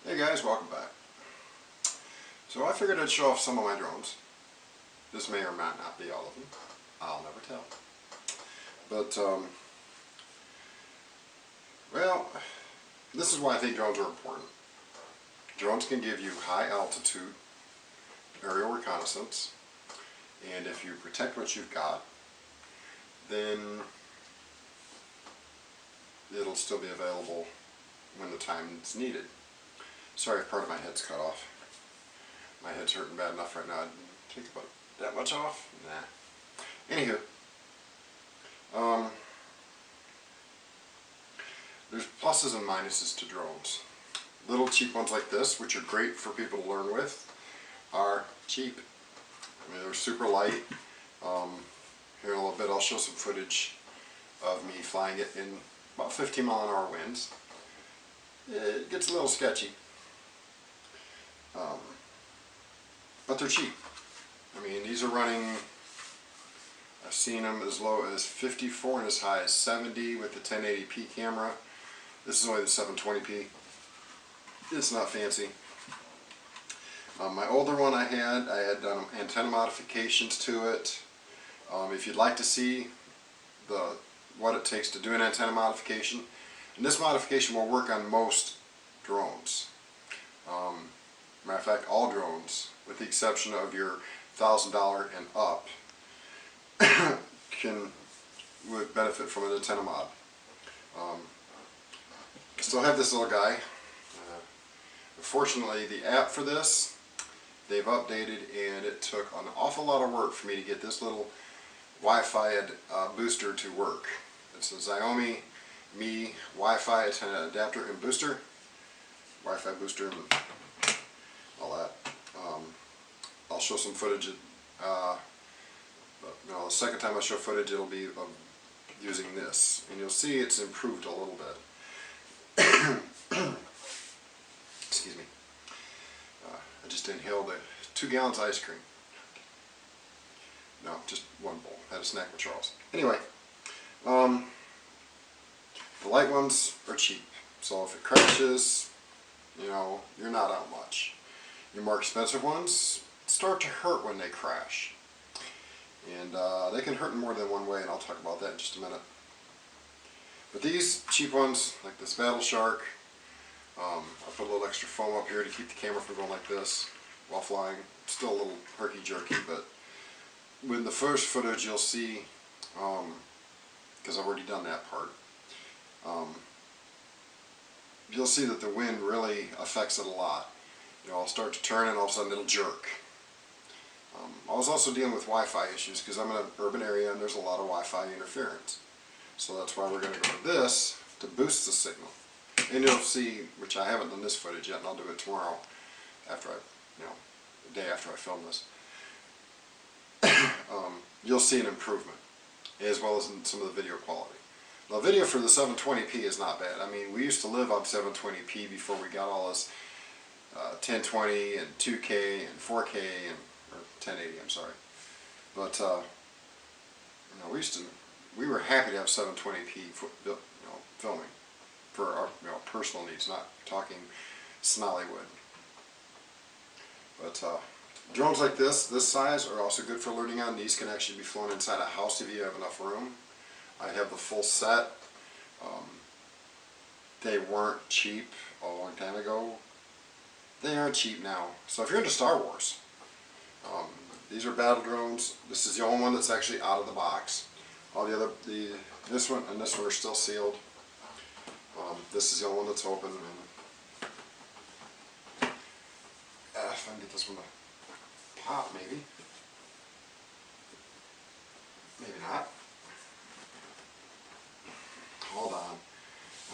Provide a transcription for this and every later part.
Hey guys, welcome back. So I figured I'd show off some of my drones. This may or may not be all of them. I'll never tell. But, well, this is why I think drones are important. Drones can give you high altitude aerial reconnaissance, and if you protect what you've got, then it'll still be available when the time is needed. Sorry if part of my head's cut off. My head's hurting bad enough right now. I'd take about that much off? Nah. Anywho. There's pluses and minuses to drones. Little cheap ones like this, which are great for people to learn with, are cheap. I mean, they're super light. Here in a little bit I'll show some footage of me flying it in about 15 mile-an-hour winds. It gets a little sketchy. But they're cheap. I mean, these are running, I've seen them as low as 54 and as high as 70 with the 1080p camera. This is only the 720p. It's not fancy. My older one I had done antenna modifications to it. If you'd like to see what it takes to do an antenna modification, and this modification will work on most drones. Matter of fact, all drones, with the exception of your $1,000 and up, would benefit from an antenna mod. I still have this little guy. Fortunately, the app for this, they've updated, and it took an awful lot of work for me to get this little Wi-Fi booster to work. It's a Xiaomi Mi Wi-Fi antenna adapter and booster. Wi-Fi booster and all that. I'll show some footage. But no, the second time I show footage, it'll be of using this, and you'll see it's improved a little bit. Excuse me. I just inhaled 2 gallons of ice cream. No, just one bowl. I had a snack with Charles. Anyway, the light ones are cheap, so if it crashes, you know, you're not out much. Your more expensive ones start to hurt when they crash. And they can hurt in more than one way, and I'll talk about that in just a minute. But these cheap ones, like this Battle Shark, I put a little extra foam up here to keep the camera from going like this while flying. It's still a little herky-jerky, but with the first footage you'll see, because I've already done that part, you'll see that the wind really affects it a lot. You know, I'll start to turn and all of a sudden it'll jerk. I was also dealing with Wi-Fi issues because I'm in an urban area and there's a lot of Wi-Fi interference. So that's why we're going to go to this to boost the signal. And you'll see, which I haven't done this footage yet, and I'll do it tomorrow after the day after I film this. You'll see an improvement, as well as in some of the video quality. Now, video for the 720p is not bad. I mean, we used to live on 720p before we got all this 1020 and 2K and 4K or 1080. I'm sorry, but we were happy to have 720p filming for our personal needs, not talking Snollywood. But drones like this size are also good for learning on. These can actually be flown inside a house if you have enough room. I have the full set. They weren't cheap a long time ago. They aren't cheap now. So if you're into Star Wars, these are battle drones. This is the only one that's actually out of the box. All the other, this one and this one are still sealed. This is the only one that's open. And, if I can get this one to pop, maybe. Maybe not. Hold on.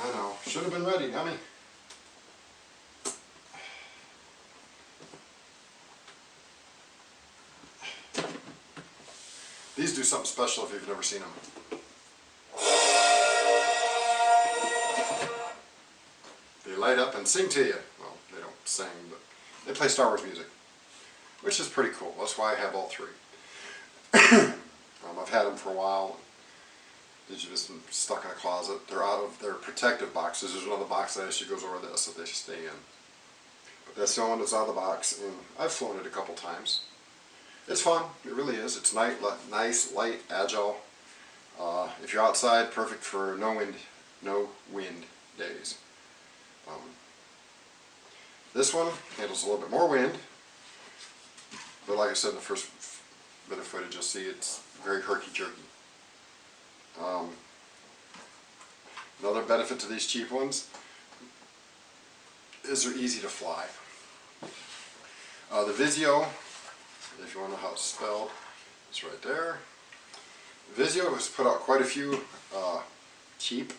I know. Should have been ready, dummy. These do something special if you've never seen them. They light up and sing to you. Well, they don't sing, but they play Star Wars music, which is pretty cool. That's why I have all 3. I've had them for a while. They've just been stuck in a closet. They're out of their protective boxes. There's another box that actually goes over this that they stay in. That's the only one that's out of the box, and I've flown it a couple times. It's fun. It really is. It's nice, light, agile. If you're outside, perfect for no wind days. This one handles a little bit more wind, but like I said in the first bit of footage, you'll see it's very herky-jerky. Another benefit to these cheap ones is they're easy to fly. The Vizio, if you want to know how it's spelled, it's right there. Vizio has put out quite a few cheap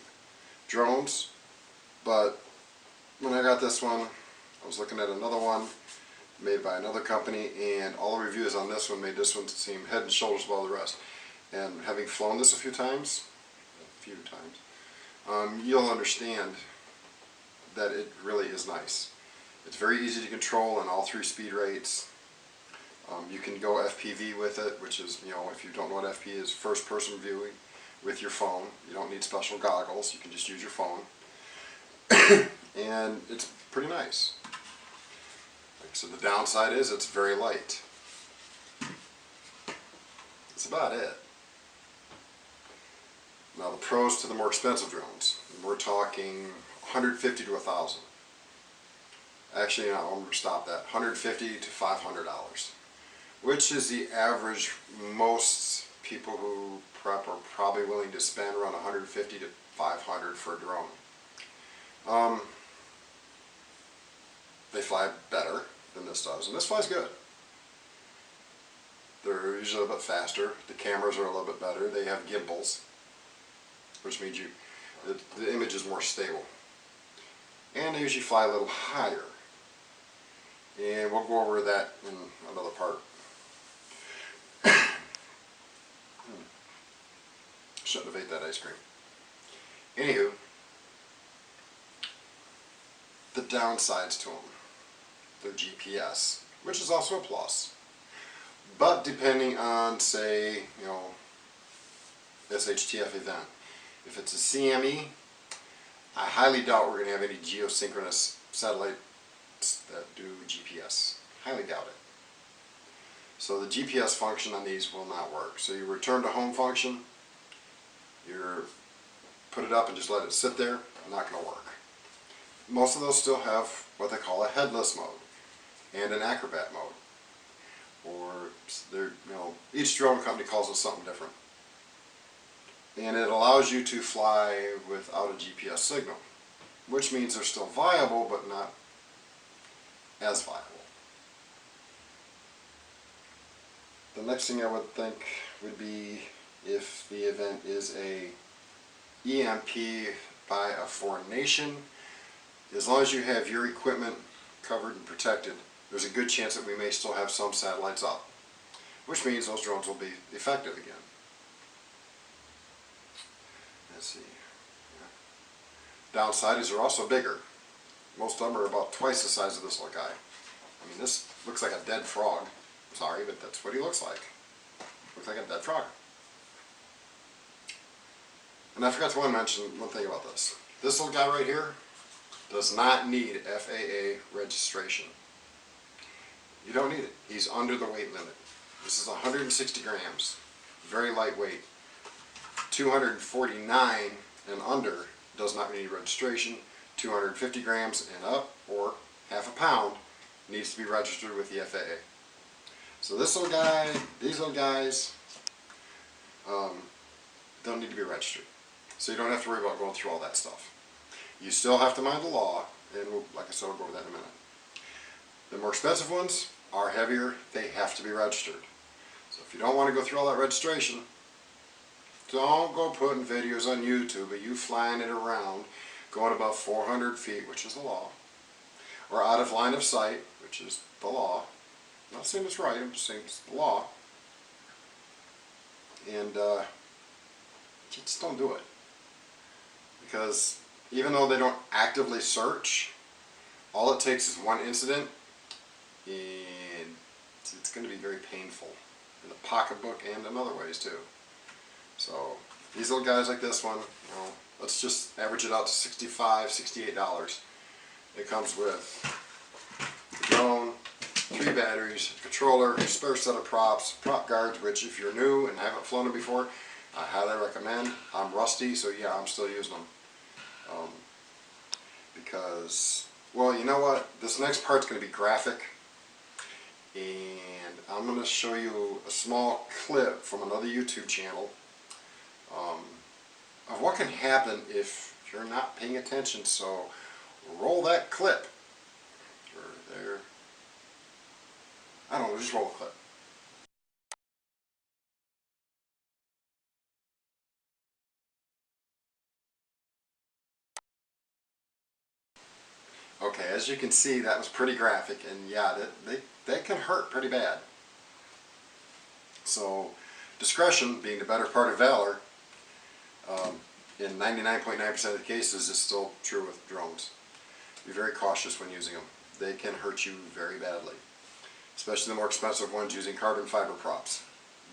drones, but when I got this one, I was looking at another one made by another company, and all the reviews on this one made this one seem head and shoulders above the rest. And having flown this a few times, you'll understand that it really is nice. It's very easy to control in all 3 speed rates. You can go FPV with it, which is, if you don't know what FPV is, first person viewing with your phone. You don't need special goggles, you can just use your phone. And it's pretty nice. Like I said, the downside is it's very light. That's about it. Now the pros to the more expensive drones. We're talking 150 to 1,000. Actually, no, I'm going to stop that. 150 to $500, which is the average most people who prep are probably willing to spend around 150 to 500 for a drone. They fly better than this does, and this flies good. They're usually a little bit faster. The cameras are a little bit better. They have gimbals, which means the image is more stable. And they usually fly a little higher. And we'll go over that in another part. Shouldn't have ate that ice cream. Anywho, the downsides to them. Their GPS, which is also a plus. But depending on, say, SHTF event. If it's a CME, I highly doubt we're going to have any geosynchronous satellites that do GPS. Highly doubt it. So the GPS function on these will not work. So your return to home function, you put it up and just let it sit there, not going to work. Most of those still have what they call a headless mode and an acrobat mode. Or they're, each drone company calls it something different. And it allows you to fly without a GPS signal, which means they're still viable, but not as viable. The next thing I would think would be if the event is a EMP by a foreign nation. As long as you have your equipment covered and protected, there's a good chance that we may still have some satellites up, which means those drones will be effective again. Let's see. Downside is they're also bigger. Most of them are about twice the size of this little guy. I mean, this looks like a dead frog. Sorry, but that's what he looks like. Looks like a dead frog. And I forgot to mention one thing about this. This little guy right here does not need FAA registration. You don't need it. He's under the weight limit. This is 160 grams. Very lightweight. 249 and under does not need registration. 250 grams and up, or half a pound, needs to be registered with the FAA. So this little guy, these little guys, don't need to be registered. So you don't have to worry about going through all that stuff. You still have to mind the law, and like I said, we'll go over that in a minute. The more expensive ones are heavier, they have to be registered. So if you don't want to go through all that registration, don't go putting videos on YouTube of you flying it around, going above 400 feet, which is the law, or out of line of sight, which is the law. I'm not saying it's right, I'm just saying it's the law. And just don't do it. Because even though they don't actively search, all it takes is one incident, and it's going to be very painful in the pocketbook and in other ways too. So these little guys like this one, let's just average it out to $65, $68. It comes with drone, 3 batteries, controller, a spare set of props, prop guards, which if you're new and haven't flown them before, I highly recommend. I'm rusty, so yeah, I'm still using them. Because, well, you know what? This next part's going to be graphic. And I'm going to show you a small clip from another YouTube channel of what can happen if you're not paying attention. So roll that clip. Or there. I don't know, just roll the clip. Okay, as you can see, that was pretty graphic, and yeah, that can hurt pretty bad. So, discretion, being the better part of valor, in 99.9% of the cases is still true with drones. Be very cautious when using them. They can hurt you very badly, especially the more expensive ones using carbon fiber props.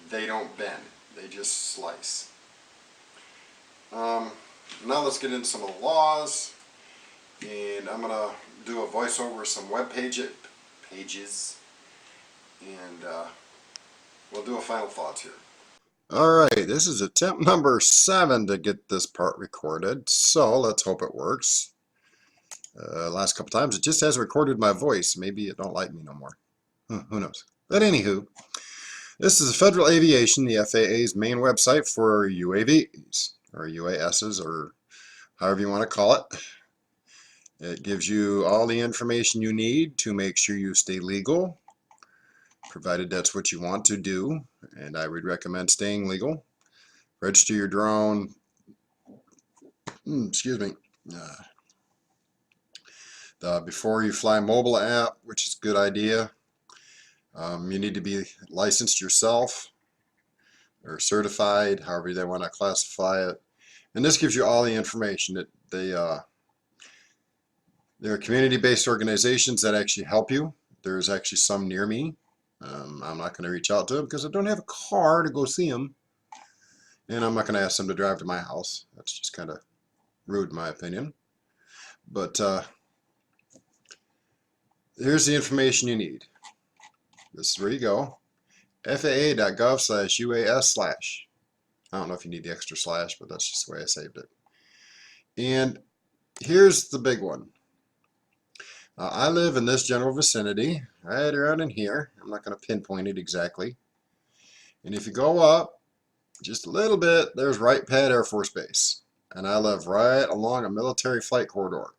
They don't bend, they just slice. Now let's get into some of the laws. And I'm going to do a voiceover of some web pages, and we'll do a final thoughts here. Alright, this is attempt number 7 to get this part recorded, so let's hope it works. Last couple times it just hasn't recorded my voice. Maybe it don't like me no more. Who knows? But anywho, this is Federal Aviation, the FAA's main website for UAVs, or UASs, or however you want to call it. It gives you all the information you need to make sure you stay legal, provided that's what you want to do, and I would recommend staying legal. Register your drone, excuse me, the Before You Fly mobile app, which is a good idea. You need to be licensed yourself or certified, however they want to classify it. And this gives you all the information that there are community-based organizations that actually help you. There's actually some near me. I'm not going to reach out to them because I don't have a car to go see them. And I'm not going to ask them to drive to my house. That's just kind of rude in my opinion. But here's the information you need. This is where you go. FAA.gov/UAS/. I don't know if you need the extra slash, but that's just the way I saved it. And here's the big one. I live in this general vicinity, right around in here. I'm not going to pinpoint it exactly. And if you go up just a little bit, there's Wright Pat Air Force Base. And I live right along a military flight corridor.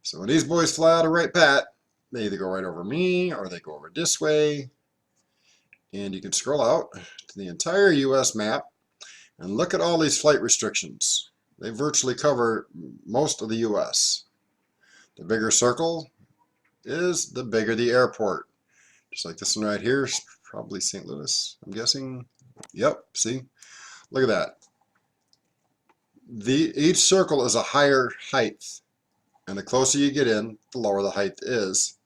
So when these boys fly out of Wright Pat, they either go right over me or they go over this way. And you can scroll out to the entire US map and look at all these flight restrictions. They virtually cover most of the US. The bigger circle is the bigger the airport. Just like this one right here, probably St. Louis, I'm guessing. Yep, see? Look at that. Each circle is a higher height, and the closer you get in, the lower the height is.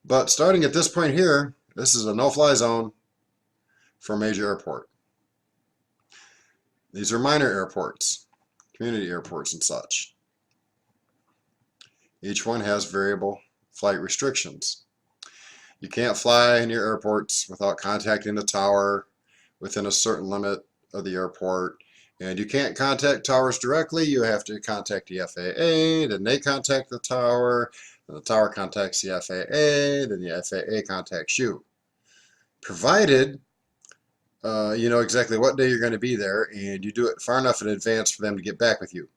But starting at this point here, this is a no-fly zone for a major airport. These are minor airports, community airports and such. Each one has variable flight restrictions. You can't fly in your airports without contacting the tower within a certain limit of the airport. And you can't contact towers directly. You have to contact the FAA, then they contact the tower, then the tower contacts the FAA, then the FAA contacts you. Provided you know exactly what day you're going to be there and you do it far enough in advance for them to get back with you.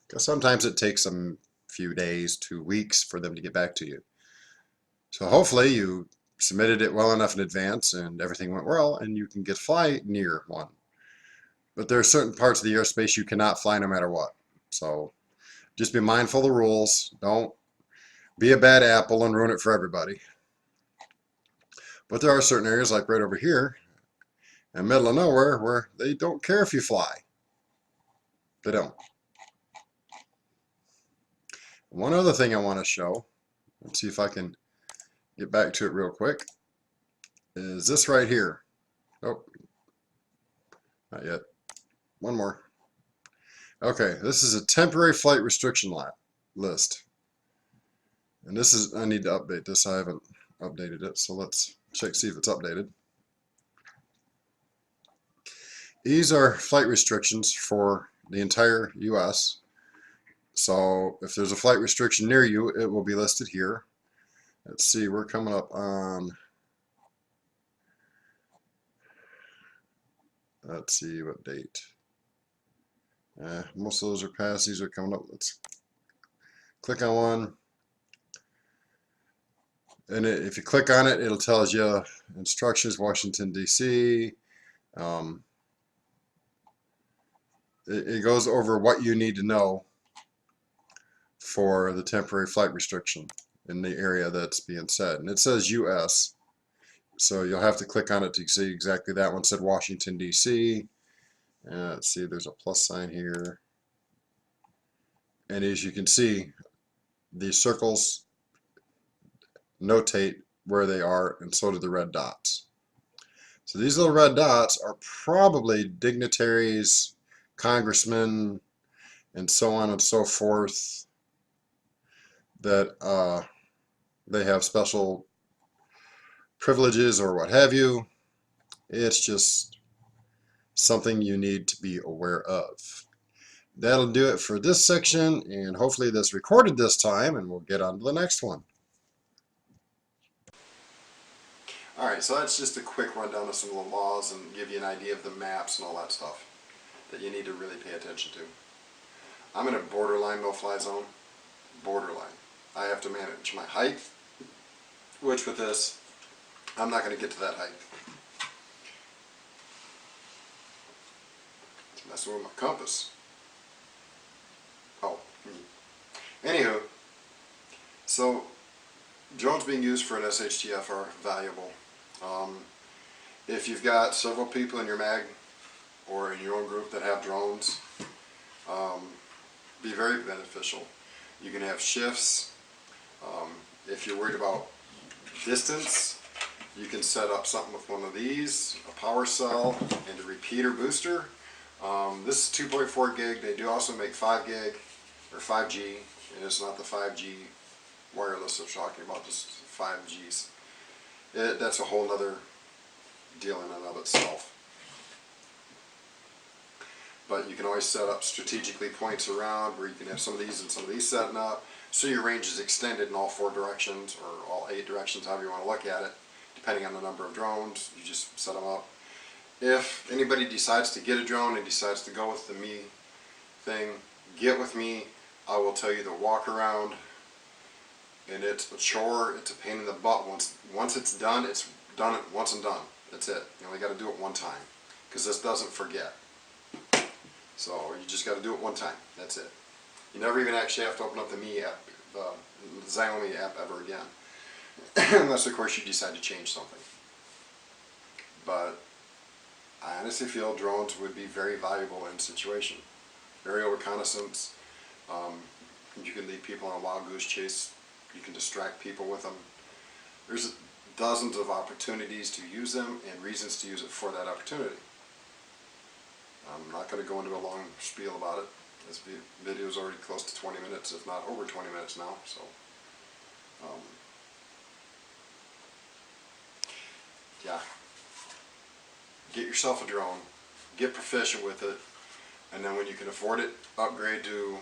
Because sometimes it takes them a few days, 2 weeks for them to get back to you. So hopefully you submitted it well enough in advance and everything went well and you can get a flight near one. But there are certain parts of the airspace you cannot fly no matter what. So just be mindful of the rules. Don't be a bad apple and ruin it for everybody. But there are certain areas like right over here in the middle of nowhere where they don't care if you fly. They don't. One other thing I want to show, let's see if I can get back to it real quick, is this right here. Oh, not yet. One more. Okay, this is a temporary flight restriction list. And this is, I need to update this. I haven't updated it, so let's check, see if it's updated. These are flight restrictions for the entire US. So if there's a flight restriction near you, it will be listed here. Let's see, we're coming up on, let's see what date. Most of those are past, these are coming up. Let's click on one. And if you click on it, it'll tell you instructions, Washington, D.C. It goes over what you need to know for the temporary flight restriction in the area that's being said. And it says U.S. So you'll have to click on it to see exactly that one. Said Washington, D.C. Let's see, there's a plus sign here. And as you can see, these circles notate where they are, and so do the red dots. So these little red dots are probably dignitaries, congressmen, and so on and so forth that they have special privileges or what have you. It's just something you need to be aware of. That'll do it for this section, and hopefully this recorded this time, and we'll get on to the next one. Alright, so that's just a quick rundown of some of the laws and give you an idea of the maps and all that stuff that you need to really pay attention to. I'm in a borderline no-fly zone. Borderline. I have to manage my height, which with this, I'm not going to get to that height. It's messing with my compass. Oh. Anywho, so drones being used for an SHTF are valuable. If you've got several people in your mag or in your own group that have drones, be very beneficial. You can have shifts. If you're worried about distance, you can set up something with one of these, a power cell and a repeater booster. This is 2.4 gig. They do also make 5 gig or 5G, and it's not the 5G wireless I'm talking about, just 5Gs. That's a whole other deal in and of itself. But you can always set up strategically points around where you can have some of these and some of these setting up, so your range is extended in all 4 directions, or all 8 directions, however you want to look at it, depending on the number of drones. You just set them up. If anybody decides to get a drone and decides to go with the me thing, get with me. I will tell you the walk around, and it's a chore, it's a pain in the butt. Once it's done once and done. That's it. You only got to do it one time, because this doesn't forget. So you just got to do it one time. That's it. You never even actually have to open up the Me app, the Xiaomi app ever again, unless of course you decide to change something. But I honestly feel drones would be very valuable in situation. Aerial reconnaissance. You can lead people on a wild goose chase. You can distract people with them. There's dozens of opportunities to use them and reasons to use it for that opportunity. I'm not going to go into a long spiel about it. This video is already close to 20 minutes, if not over 20 minutes now. So, yeah. Get yourself a drone. Get proficient with it. And then when you can afford it, upgrade to,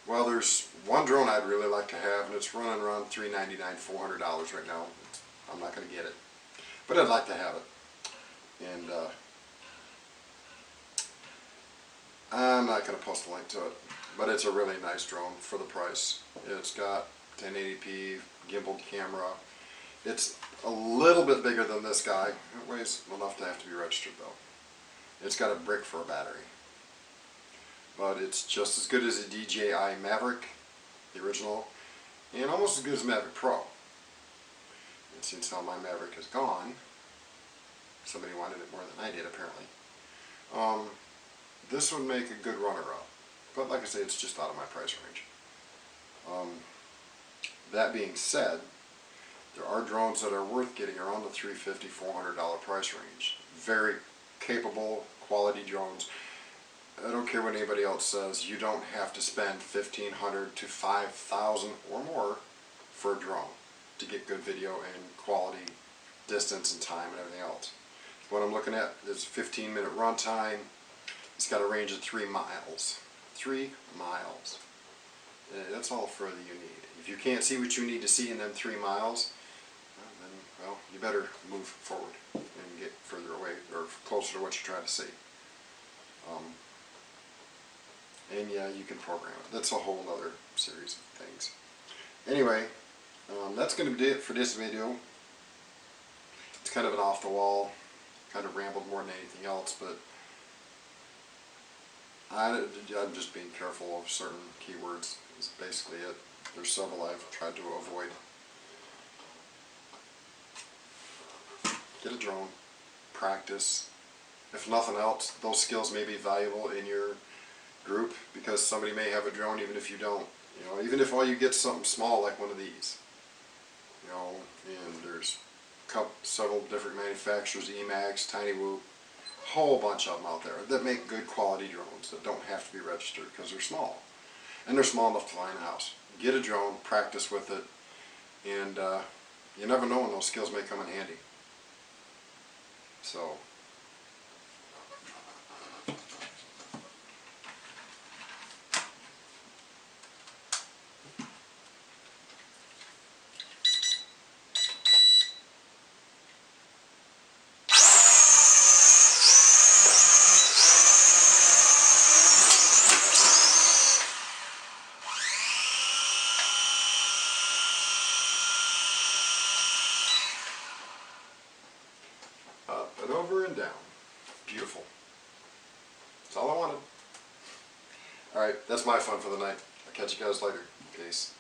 well, there's one drone I'd really like to have, and it's running around $399, $400 right now. I'm not going to get it, but I'd like to have it. And I'm not going to post a link to it, but it's a really nice drone for the price. It's got 1080p gimbal camera. It's a little bit bigger than this guy. It weighs enough to have to be registered though. It's got a brick for a battery. But it's just as good as a DJI Maverick, the original, and almost as good as Mavic Pro. And since now my Maverick is gone, somebody wanted it more than I did apparently. This would make a good runner-up. But like I say, it's just out of my price range. That being said, there are drones that are worth getting around the $350, $400 price range. Very capable, quality drones. I don't care what anybody else says, you don't have to spend $1,500 to $5,000 or more for a drone to get good video and quality, distance and time and everything else. What I'm looking at is 15-minute run time. It's got a range of 3 miles. 3 miles. That's all further you need. If you can't see what you need to see in them 3 miles, then, well, you better move forward and get further away or closer to what you're trying to see. And yeah, you can program it. That's a whole other series of things. Anyway, that's going to be it for this video. It's kind of an off-the-wall, kind of rambled more than anything else, but I'm just being careful of certain keywords is basically it. There's several I've tried to avoid. Get a drone, practice. If nothing else, those skills may be valuable in your group because somebody may have a drone even if you don't. You know, even if all you get something small like one of these. You know, and there's several different manufacturers, Emax, TinyWhoop, a whole bunch of them out there that make good quality drones that don't have to be registered because they're small. And they're small enough to fly in the house. Get a drone, practice with it, and you never know when those skills may come in handy. So, up and over and down. Beautiful. That's all I wanted. Alright, that's my fun for the night. I'll catch you guys later. Peace.